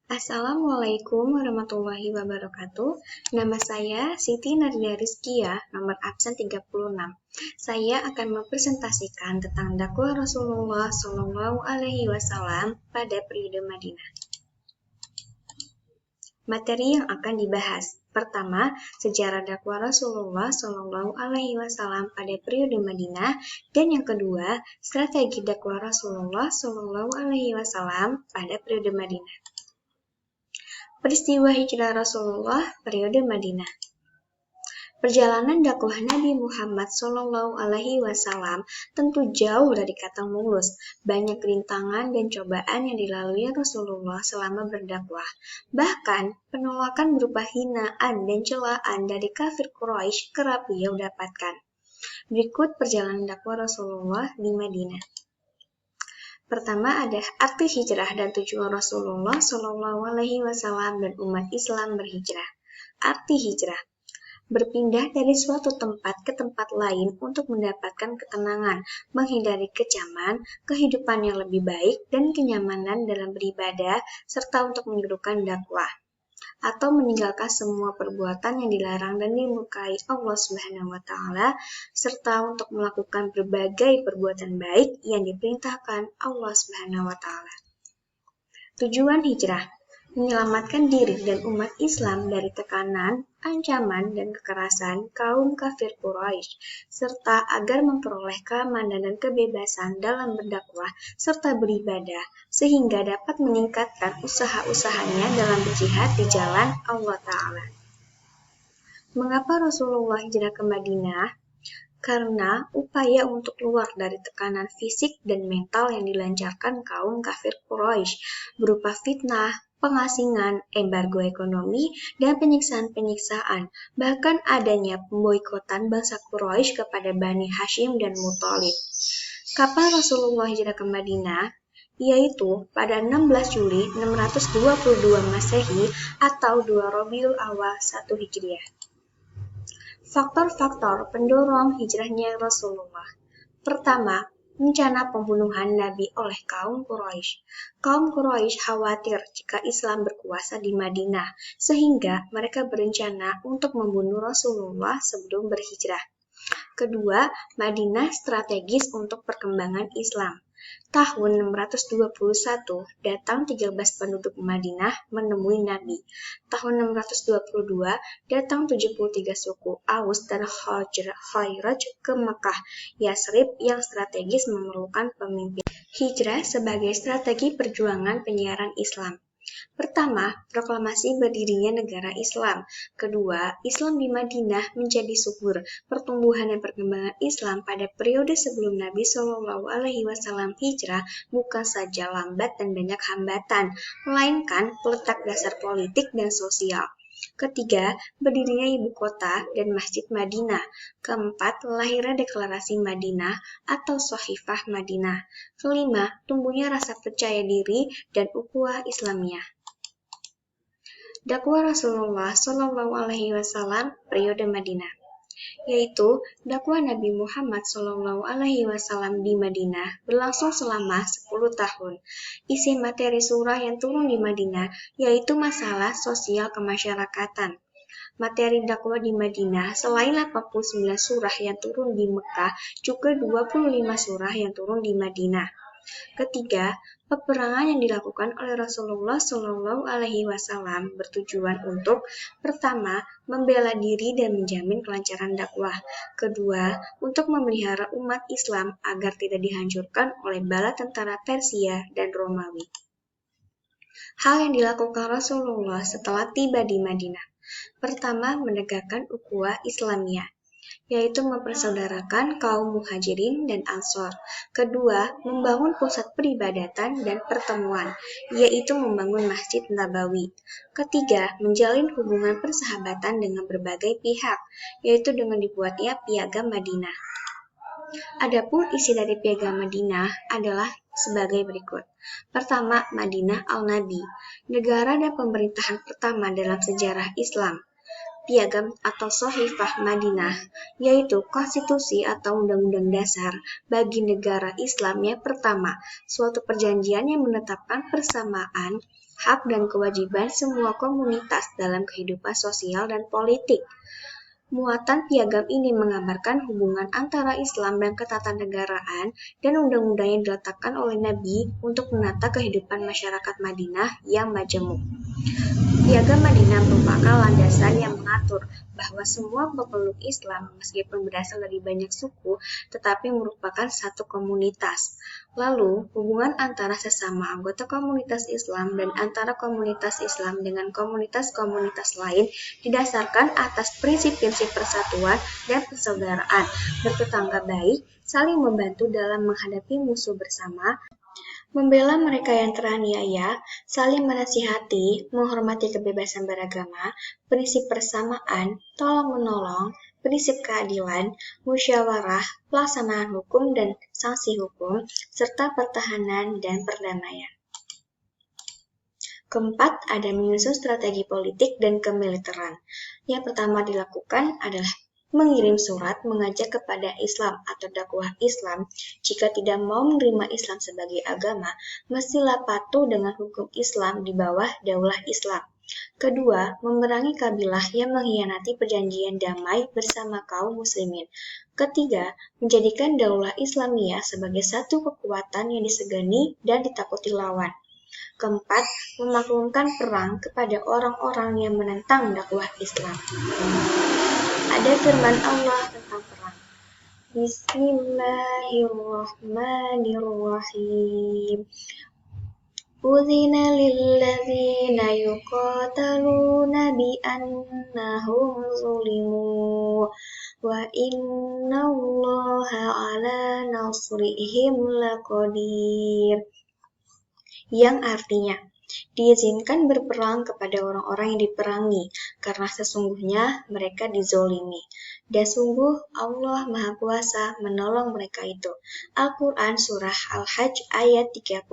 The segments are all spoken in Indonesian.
Assalamualaikum warahmatullahi wabarakatuh. Nama saya Siti Nadia Rizkia, nomor absen 36. Saya akan mempresentasikan tentang dakwah Rasulullah Shallallahu Alaihi Wasallam pada periode Madinah. Materi yang akan dibahas. Pertama, sejarah dakwah Rasulullah Shallallahu Alaihi Wasallam pada periode Madinah, dan yang kedua, strategi dakwah Rasulullah Shallallahu Alaihi Wasallam pada periode Madinah. Peristiwa hijrah Rasulullah periode Madinah. Perjalanan dakwah Nabi Muhammad Shallallahu Alaihi Wasallam tentu jauh dari kata mulus. Banyak rintangan dan cobaan yang dilalui Rasulullah selama berdakwah. Bahkan penolakan berupa hinaan dan celaan dari kafir Quraisy kerap beliau dapatkan. Berikut perjalanan dakwah Rasulullah di Madinah. Pertama ada arti hijrah dan tujuan Rasulullah Shallallahu Alaihi Wasallam dan umat Islam berhijrah. Arti hijrah: berpindah dari suatu tempat ke tempat lain untuk mendapatkan ketenangan, menghindari kecaman, kehidupan yang lebih baik, dan kenyamanan dalam beribadah, serta untuk menyuruhkan dakwah, atau meninggalkan semua perbuatan yang dilarang dan dimurkai Allah Subhanahu wa Ta'ala, serta untuk melakukan berbagai perbuatan baik yang diperintahkan Allah Subhanahu wa Ta'ala. Tujuan hijrah: menyelamatkan diri dan umat Islam dari tekanan, ancaman, dan kekerasan kaum kafir Quraisy, serta agar memperoleh keamanan dan kebebasan dalam berdakwah serta beribadah, sehingga dapat meningkatkan usaha-usahanya dalam berjihad di jalan Allah Ta'ala. Mengapa Rasulullah hijrah ke Madinah? Karena upaya untuk keluar dari tekanan fisik dan mental yang dilancarkan kaum kafir Quraisy berupa fitnah, pengasingan, embargo ekonomi, dan penyiksaan-penyiksaan, bahkan adanya pemboikotan bangsa Quraisy kepada Bani Hashim dan Muthalib. Kapan Rasulullah hijrah ke Madinah? Yaitu pada 16 Juli 622 Masehi atau 2 Rabiul Awal 1 Hijriah. Faktor-faktor pendorong hijrahnya Rasulullah. Pertama, rencana pembunuhan Nabi oleh kaum Quraisy. Kaum Quraisy khawatir jika Islam berkuasa di Madinah, sehingga mereka berencana untuk membunuh Rasulullah sebelum berhijrah. Kedua, Madinah strategis untuk perkembangan Islam. Tahun 621, datang 13 penduduk Madinah menemui Nabi. Tahun 622, datang 73 suku Aus dan Khazraj ke Mekah, Yasrib yang strategis memerlukan pemimpin. Hijrah sebagai strategi perjuangan penyiaran Islam. Pertama, proklamasi berdirinya negara Islam. Kedua, Islam di Madinah menjadi subur. Pertumbuhan dan perkembangan Islam pada periode sebelum Nabi Shallallahu Alaihi Wasallam hijrah bukan saja lambat dan banyak hambatan, melainkan letak dasar politik dan sosial. Ketiga, berdirinya ibu kota dan Masjid Madinah. Keempat, lahirnya deklarasi Madinah atau Shahifah Madinah. Kelima, tumbuhnya rasa percaya diri dan ukhuwah Islamiyah. Dakwah Rasulullah Shallallahu Alaihi Wasallam periode Madinah, yaitu dakwah Nabi Muhammad Shallallahu Alaihi Wasallam di Madinah berlangsung selama 10 tahun. Isi materi surah yang turun di Madinah yaitu masalah sosial kemasyarakatan. Materi dakwah di Madinah selain 89 surah yang turun di Mekah, juga 25 surah yang turun di Madinah. Ketiga, peperangan yang dilakukan oleh Rasulullah Shallallahu Alaihi Wasallam bertujuan untuk: pertama, membela diri dan menjamin kelancaran dakwah. Kedua, untuk memelihara umat Islam agar tidak dihancurkan oleh bala tentara Persia dan Romawi. Hal yang dilakukan Rasulullah setelah tiba di Madinah. Pertama, menegakkan ukhuwah Islamiyah, yaitu mempersaudarakan kaum muhajirin dan ansor. Kedua, membangun pusat peribadatan dan pertemuan, yaitu membangun Masjid Nabawi. Ketiga, menjalin hubungan persahabatan dengan berbagai pihak, yaitu dengan dibuatnya Piagam Madinah. Adapun isi dari Piagam Madinah adalah sebagai berikut. Pertama, Madinah Al-Nabi, negara dan pemerintahan pertama dalam sejarah Islam. Piagam atau Shahifah Madinah, yaitu konstitusi atau undang-undang dasar bagi negara Islam yang pertama, suatu perjanjian yang menetapkan persamaan hak dan kewajiban semua komunitas dalam kehidupan sosial dan politik. Muatan piagam ini menggambarkan hubungan antara Islam dan ketatanegaraan dan undang-undang yang diletakkan oleh Nabi untuk menata kehidupan masyarakat Madinah yang majemuk. Piagam Madinah merupakan landasan yang mengatur bahwa semua pemeluk Islam, meskipun berasal dari banyak suku, tetapi merupakan satu komunitas. Lalu, hubungan antara sesama anggota komunitas Islam dan antara komunitas Islam dengan komunitas-komunitas lain didasarkan atas prinsip-prinsip persatuan dan persaudaraan, bertetangga baik, saling membantu dalam menghadapi musuh bersama, membela mereka yang teraniaya, saling menasihati, menghormati kebebasan beragama, prinsip persamaan, tolong-menolong, prinsip keadilan, musyawarah, pelaksanaan hukum dan sanksi hukum, serta pertahanan dan perdamaian. Keempat, ada menyusun strategi politik dan kemiliteran. Yang pertama dilakukan adalah mengirim surat mengajak kepada Islam atau dakwah Islam. Jika tidak mau menerima Islam sebagai agama, mestilah patuh dengan hukum Islam di bawah daulah Islam. Kedua, memerangi kabilah yang mengkhianati perjanjian damai bersama kaum muslimin. Ketiga, menjadikan daulah Islamiyah sebagai satu kekuatan yang disegani dan ditakuti lawan. Keempat, memaklumkan perang kepada orang-orang yang menentang dakwah Islam. Ada firman Allah tentang perang. Bismillahirrahmanirrahim. Udzina lilladzina yuqataluna biannahum zulimu wa innallaha ala nasrihim laqadir. Yang artinya, diizinkan berperang kepada orang-orang yang diperangi, karena sesungguhnya mereka dizolimi. Dan sungguh Allah Maha Kuasa menolong mereka itu. Al-Quran Surah Al-Hajj ayat 39.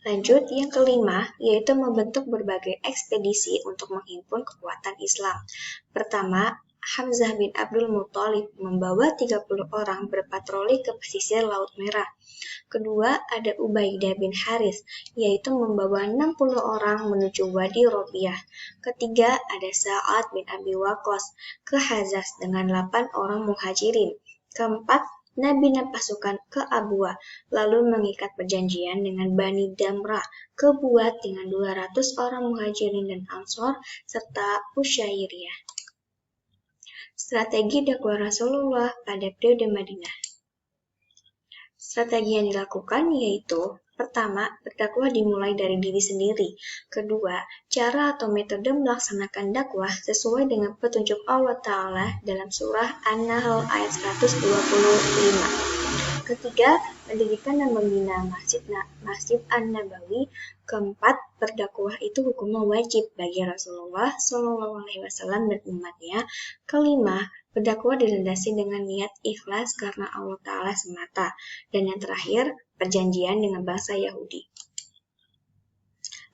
Lanjut, yang kelima, yaitu membentuk berbagai ekspedisi untuk menghimpun kekuatan Islam. Pertama, Hamzah bin Abdul Muthalib membawa 30 orang berpatroli ke pesisir Laut Merah. Kedua, ada Ubaidah bin Haris, yaitu membawa 60 orang menuju Wadi Robiah. Ketiga, ada Sa'ad bin Abi Waqqas ke Hazaz dengan 8 orang muhajirin. Keempat, Nabi dan pasukan ke Abwa, lalu mengikat perjanjian dengan Bani Damrah, ke Buat dengan 200 orang muhajirin dan ansor, serta Usyairiyah. Strategi dakwah Rasulullah pada periode Madinah. Strategi yang dilakukan yaitu, pertama, berdakwah dimulai dari diri sendiri. Kedua, cara atau metode melaksanakan dakwah sesuai dengan petunjuk Allah Ta'ala dalam surah An-Nahl ayat 125. Ketiga, mendirikan dan membina Masjid An-Nabawi. Keempat, berdakwah itu hukumnya wajib bagi Rasulullah SAW dan umatnya. Kelima, berdakwah dilandasi dengan niat ikhlas karena Allah Ta'ala semata. Dan yang terakhir, perjanjian dengan bangsa Yahudi.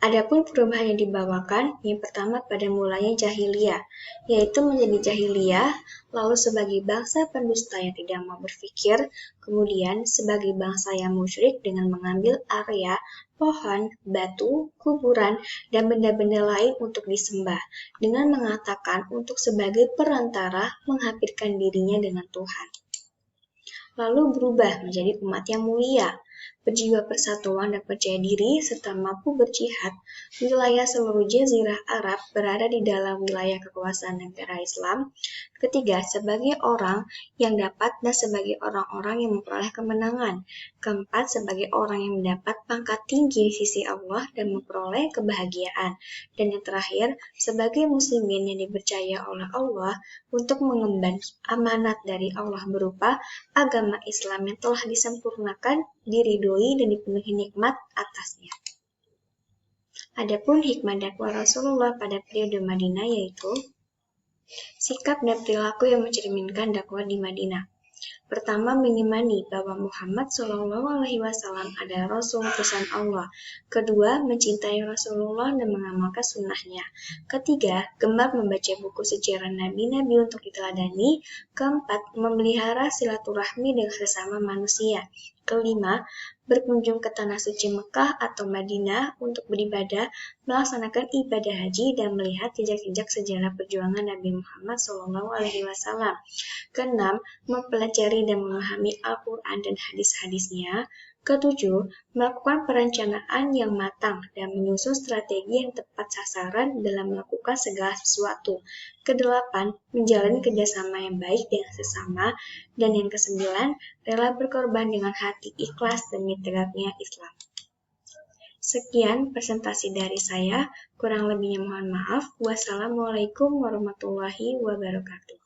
Adapun perubahan yang dibawakan, yang pertama pada mulanya jahiliyah, yaitu menjadi jahiliyah, lalu sebagai bangsa pendusta yang tidak mau berfikir, kemudian sebagai bangsa yang musyrik dengan mengambil area, pohon, batu, kuburan, dan benda-benda lain untuk disembah, dengan mengatakan untuk sebagai perantara menghampirkan dirinya dengan Tuhan. Lalu berubah menjadi umat yang mulia, berjiwa persatuan dan percaya diri, serta mampu berjihad. Wilayah seluruh jazirah Arab berada di dalam wilayah kekuasaan negara Islam. Ketiga, sebagai orang yang dapat dan sebagai orang-orang yang memperoleh kemenangan. Keempat, sebagai orang yang mendapat pangkat tinggi di sisi Allah dan memperoleh kebahagiaan. Dan yang terakhir, sebagai muslimin yang dipercaya oleh Allah untuk mengemban amanat dari Allah berupa agama Islam yang telah disempurnakan, diridhoi dan dipenuhi nikmat atasnya. Adapun hikmah dakwah Rasulullah pada periode Madinah yaitu sikap dan perilaku yang mencerminkan dakwah di Madinah. Pertama, mengimani bahwa Muhammad SAW adalah Rasul utusan Allah. Kedua, mencintai Rasulullah dan mengamalkan sunnahnya. Ketiga, gemar membaca buku sejarah nabi-nabi untuk diteladani. Keempat, memelihara silaturahmi dengan sesama manusia. kelima, berkunjung ke Tanah Suci Mekah atau Madinah untuk beribadah, melaksanakan ibadah haji, dan melihat jejak-jejak sejarah perjuangan Nabi Muhammad SAW. Keenam, mempelajari dan memahami Al-Quran dan hadis-hadisnya. Ketujuh, melakukan perencanaan yang matang dan menyusun strategi yang tepat sasaran dalam melakukan segala sesuatu. Kedelapan, menjalin kerjasama yang baik dengan sesama. Dan yang kesembilan, rela berkorban dengan hati ikhlas demi tegaknya Islam. Sekian presentasi dari saya, kurang lebihnya mohon maaf. Wassalamualaikum warahmatullahi wabarakatuh.